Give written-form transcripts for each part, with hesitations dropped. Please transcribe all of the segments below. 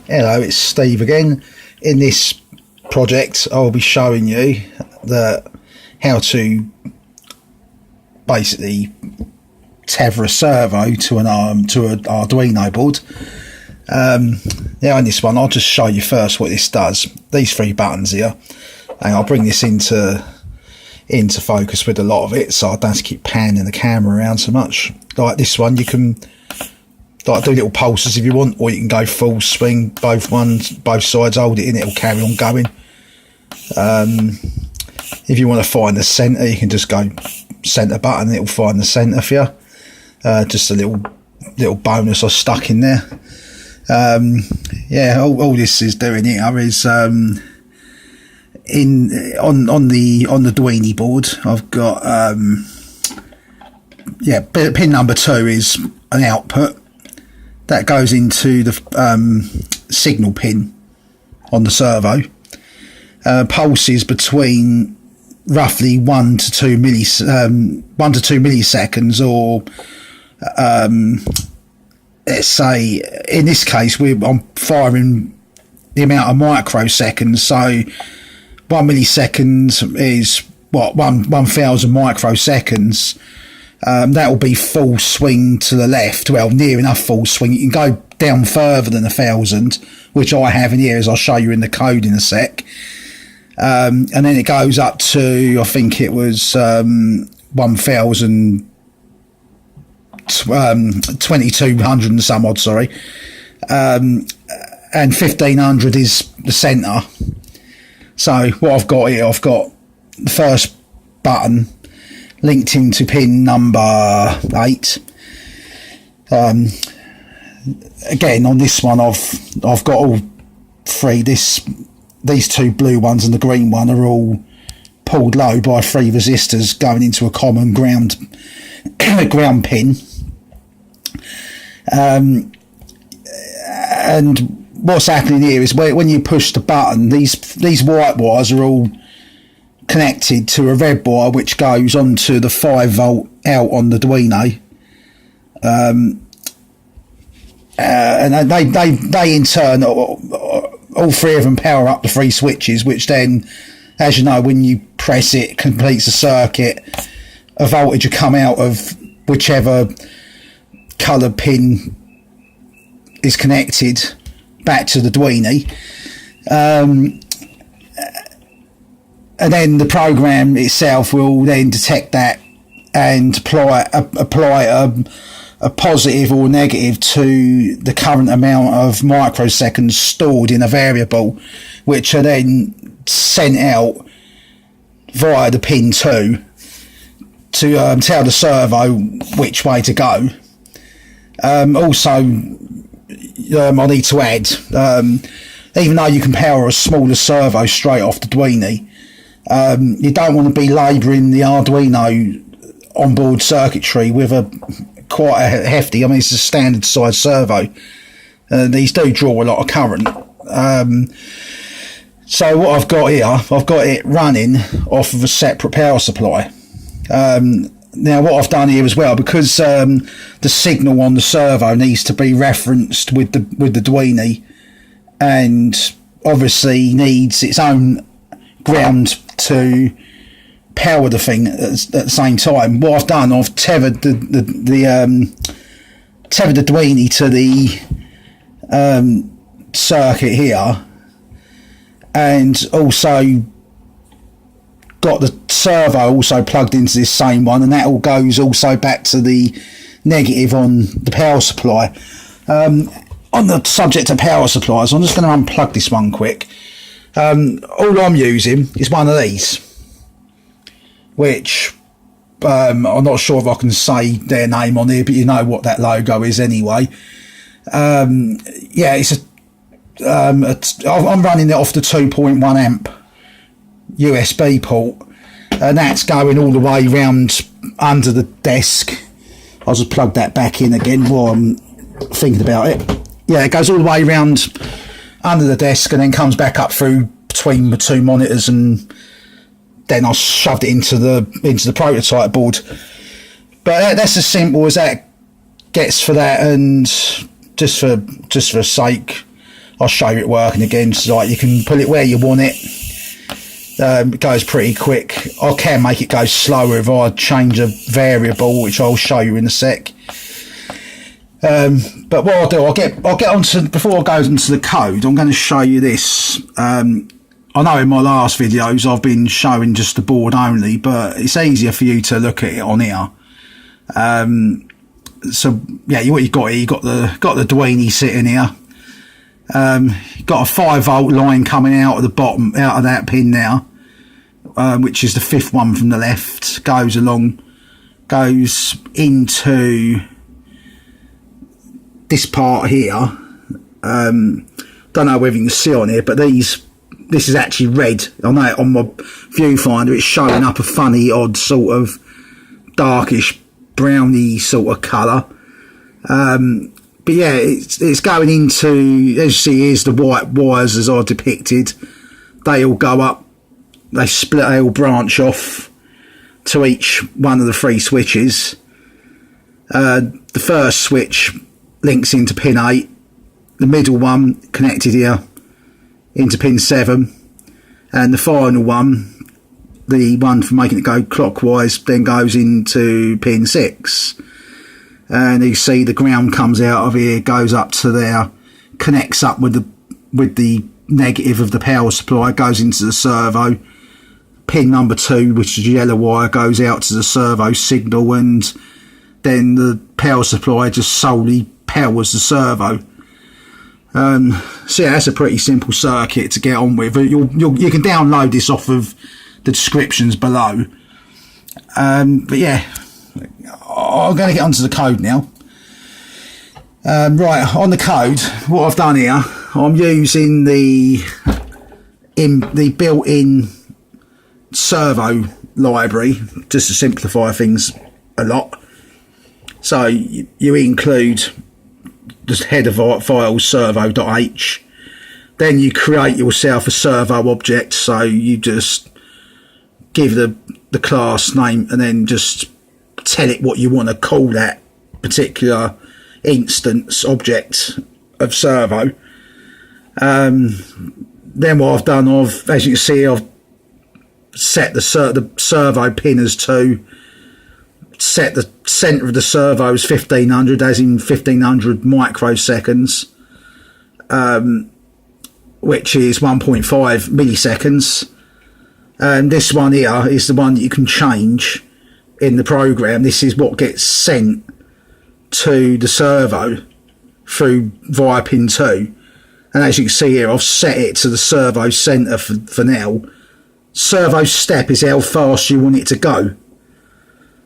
Hello, it's Steve again. In this project I'll be showing you how to basically tether a servo to an Arduino board. Now in this one I'll just show you first what this does. These three buttons here, and I'll bring this into focus with a lot of it so I don't have to keep panning the camera around so much. Like this one, you can do little pulses if you want, or you can go full swing, both sides, hold it in, it'll carry on going. If you want to find the centre, you can just go centre button, it'll find the centre for you. Just a little bonus I stuck in there. Yeah, all this is doing here is on the Arduino board I've got pin number 2 is an output that goes into the signal pin on the servo. Pulses between roughly 1 to 2 milliseconds, or let's say in this case I'm firing the amount of microseconds, so 1 millisecond is what, 1000 microseconds. That will be full swing to the left, well, near enough full swing. You can go down further than 1000, which I have in here, as I'll show you in the code in a sec. And then it goes up to, I think it was 2200 and some odd, sorry. And 1500 is the centre. So what I've got here, I've got the first button linked into pin number 8. Again, on this one I've got all three. These two blue ones and the green one are all pulled low by 3 resistors going into a common ground pin. And what's happening here is when you push the button, these white wires are all connected to a red wire which goes onto the 5-volt out on the Arduino, and they in turn, all 3 of them power up the 3 switches, which then, as you know, when you press it completes the circuit. A voltage will come out of whichever coloured pin is connected back to the Arduino. And then the program itself will then detect that and apply a positive or negative to the current amount of microseconds stored in a variable, which are then sent out via the pin 2 to tell the servo which way to go. Also, I need to add, even though you can power a smaller servo straight off the Arduino, you don't want to be labouring the Arduino onboard circuitry with quite a hefty, I mean it's a standard size servo, these do draw a lot of current. So what I've got here, I've got it running off of a separate power supply. Now what I've done here as well, because the signal on the servo needs to be referenced with the Arduino, and obviously needs its own ground to power the thing at the same time. What I've done, I've tethered the Arduino to the circuit here, and also got the servo also plugged into this same one, and that all goes also back to the negative on the power supply. On the subject of power supplies, I'm just going to unplug this one quick. All I'm using is one of these, which I'm not sure if I can say their name on here, but you know what that logo is anyway. Yeah, it's I'm running it off the 2.1 amp USB port, and that's going all the way round under the desk. I'll just plug that back in again while I'm thinking about it. Yeah, it goes all the way round under the desk and then comes back up through between the 2 monitors, and then I shoved it into the prototype board. But that's as simple as that gets for that, and just for sake I'll show you it working again. So like you can put it where you want it. It goes pretty quick. I can make it go slower if I change a variable, which I'll show you in a sec. But what I'll do, I'll get onto, before I go into the code, I'm going to show you this. I know in my last videos I've been showing just the board only, but it's easier for you to look at it on here. So yeah, what you got here, you got the Arduino sitting here. You've got a 5-volt line coming out of the bottom, out of that pin now, which is the 5th one from the left. Goes into this part here. Don't know whether you can see on here, but this is actually red. I know on my viewfinder it's showing up a funny odd sort of darkish browny sort of colour. But yeah, it's going into, as you see, here's the white wires as I depicted. They all go up, they split, they all branch off to each one of the 3 switches. The first switch links into pin 8, the middle one connected here into pin 7, and the final one, the one for making it go clockwise, then goes into pin 6. And you see the ground comes out of here, goes up to there, connects up with the negative of the power supply, goes into the servo. Pin number 2, which is the yellow wire, goes out to the servo signal, and then the power supply just solely powers the servo. So yeah, that's a pretty simple circuit to get on with. You can download this off of the descriptions below. But yeah, I'm going to get onto the code now. Right, on the code, what I've done here, I'm using the built-in servo library just to simplify things a lot. So you include the header file servo.h, then you create yourself a servo object. So you just give the class name and then just tell it what you want to call that particular instance object of servo. Then what I've done, as you can see, I've set the servo pin as 2, set the center of the servo as 1500, as in 1500 microseconds, which is 1.5 milliseconds. And this one here is the one that you can change in the program. This is what gets sent to the servo via pin 2. And as you can see here, I've set it to the servo center for now. Servo step is how fast you want it to go.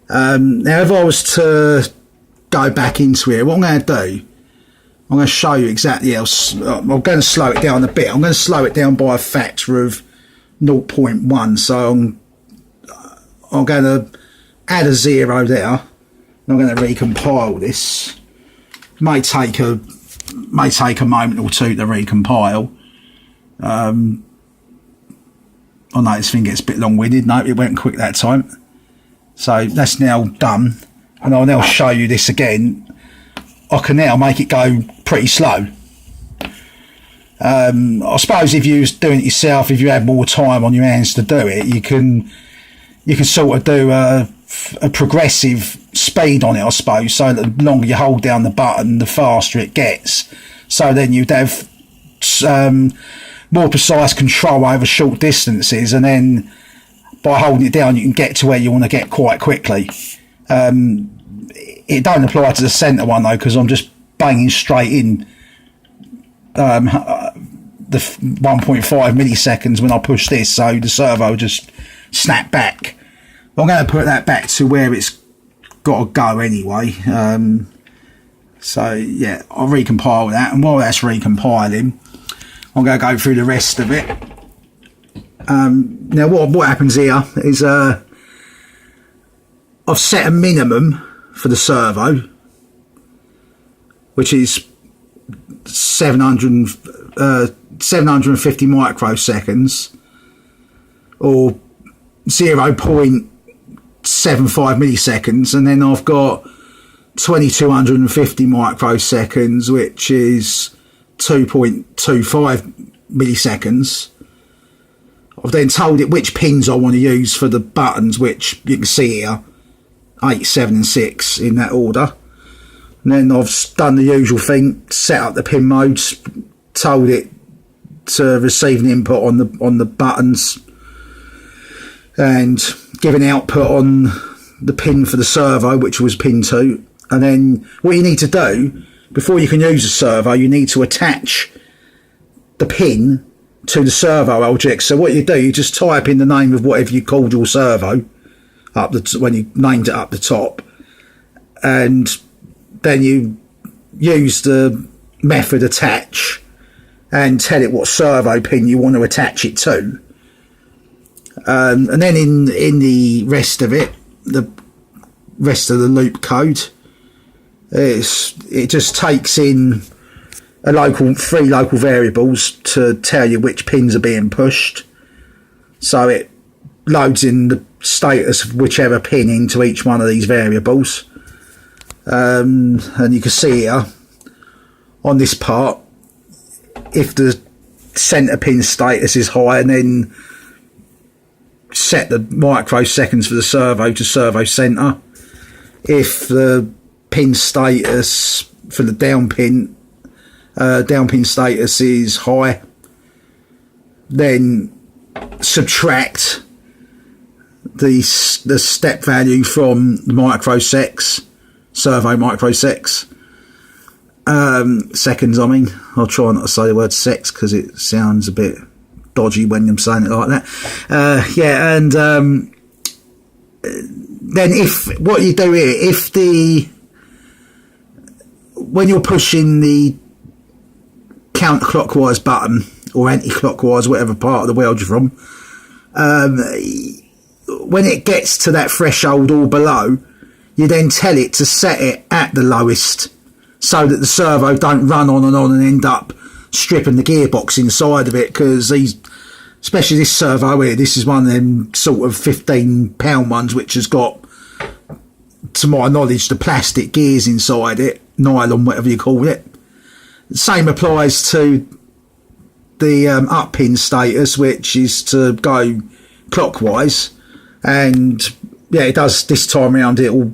Now if I was to go back into here, what I'm going to do, I'm going to show you exactly how. I'm going to slow it down a bit. I'm going to slow it down by a factor of 0.1. So I'm going to add a 0 there. I'm going to recompile this. May take a moment or two to recompile. I know this thing gets a bit long-winded. No, it went quick that time. So that's now done, and I'll now show you this again. I can now make it go pretty slow. I suppose if you was doing it yourself, if you had more time on your hands to do it, you can sort of do a progressive speed on it, I suppose. So the longer you hold down the button, the faster it gets. So then you'd have more precise control over short distances, and then by holding it down you can get to where you want to get quite quickly. It don't apply to the centre one though, because I'm just banging straight in the 1.5 milliseconds when I push this, so the servo just snap back. I'm going to put that back to where it's got to go anyway. So yeah, I'll recompile that, and while that's recompiling, I'm going to go through the rest of it. Now what happens here is I've set a minimum for the servo, which is 750 microseconds, or 0.75 milliseconds, and then I've got 2250 microseconds, which is 2.25 milliseconds. I've then told it which pins I want to use for the buttons, which you can see here, 8, 7 and 6 in that order. And then I've done the usual thing, set up the pin modes, told it to receive an input on the buttons, and give an output on the pin for the servo, which was pin 2. And then what you need to do, before you can use the servo, you need to attach the pin to the servo object. So what you do, you just type in the name of whatever you called your servo up when you named it up the top, and then you use the method attach and tell it what servo pin you want to attach it to. And then in the rest of it, the rest of the loop code, it just takes in three local variables to tell you which pins are being pushed. So it loads in the status of whichever pin into each one of these variables. And you can see here on this part, if the center pin status is high, and then set the microseconds for the servo to servo center. If the pin status for the down pin status is high, then subtract the step value from the microsecs, servo microsecs, seconds. I mean, I'll try not to say the word sex because it sounds a bit dodgy when I'm saying it like that. Yeah, and then if what you do here, when you're pushing the counterclockwise button or anti-clockwise, whatever part of the world you're from, when it gets to that threshold or below, you then tell it to set it at the lowest so that the servo don't run on and end up stripping the gearbox inside of it, because especially this servo here, this is one of them sort of £15 ones which has got, to my knowledge, the plastic gears inside it, nylon, whatever you call it. The same applies to the up pin status, which is to go clockwise, and yeah, it does this time around. It'll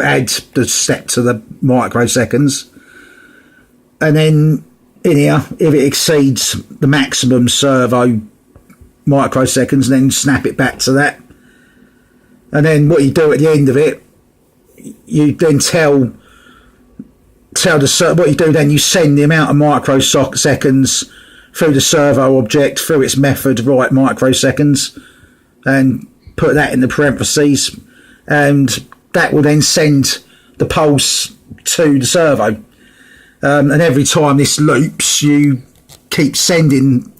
add the step to the microseconds, and then in here, if it exceeds the maximum servo microseconds, then snap it back to that. And then what you do at the end of it, you then tell the what you do then, you send the amount of microseconds through the servo object through its method write microseconds, and put that in the parentheses, and that will then send the pulse to the servo. And every time this loops, you keep sending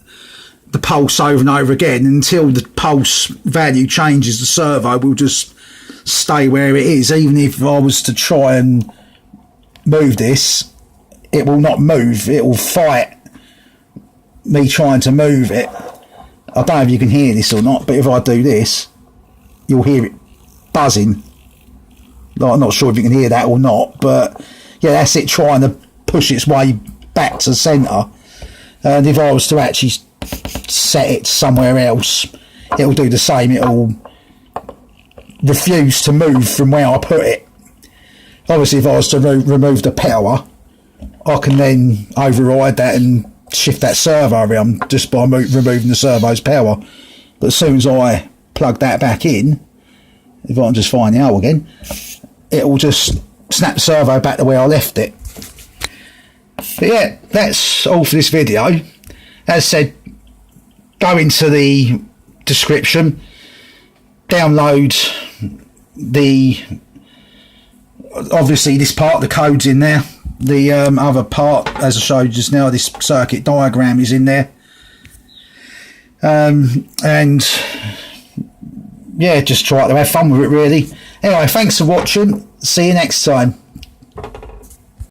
the pulse over and over again until the pulse value changes. The servo will just stay where it is. Even if I was to try and move this, it will not move. It will fight me trying to move it. I don't know if you can hear this or not, but if I do this, you'll hear it buzzing. I'm not sure if you can hear that or not, but yeah, that's it trying to push its way back to centre. And if I was to actually set it somewhere else, it'll do the same. It'll refuse to move from where I put it. Obviously, if I was to remove the power, I can then override that and shift that servo around just by removing the servo's power. But as soon as I plug that back in, if I can just find the hole again, it will just snap the servo back to where I left it. But yeah, that's all for this video. As said, go into the description, download obviously this part, the code's in there. The other part, as I showed just now, this circuit diagram is in there. And yeah, just try to have fun with it really. Anyway, thanks for watching. See you next time.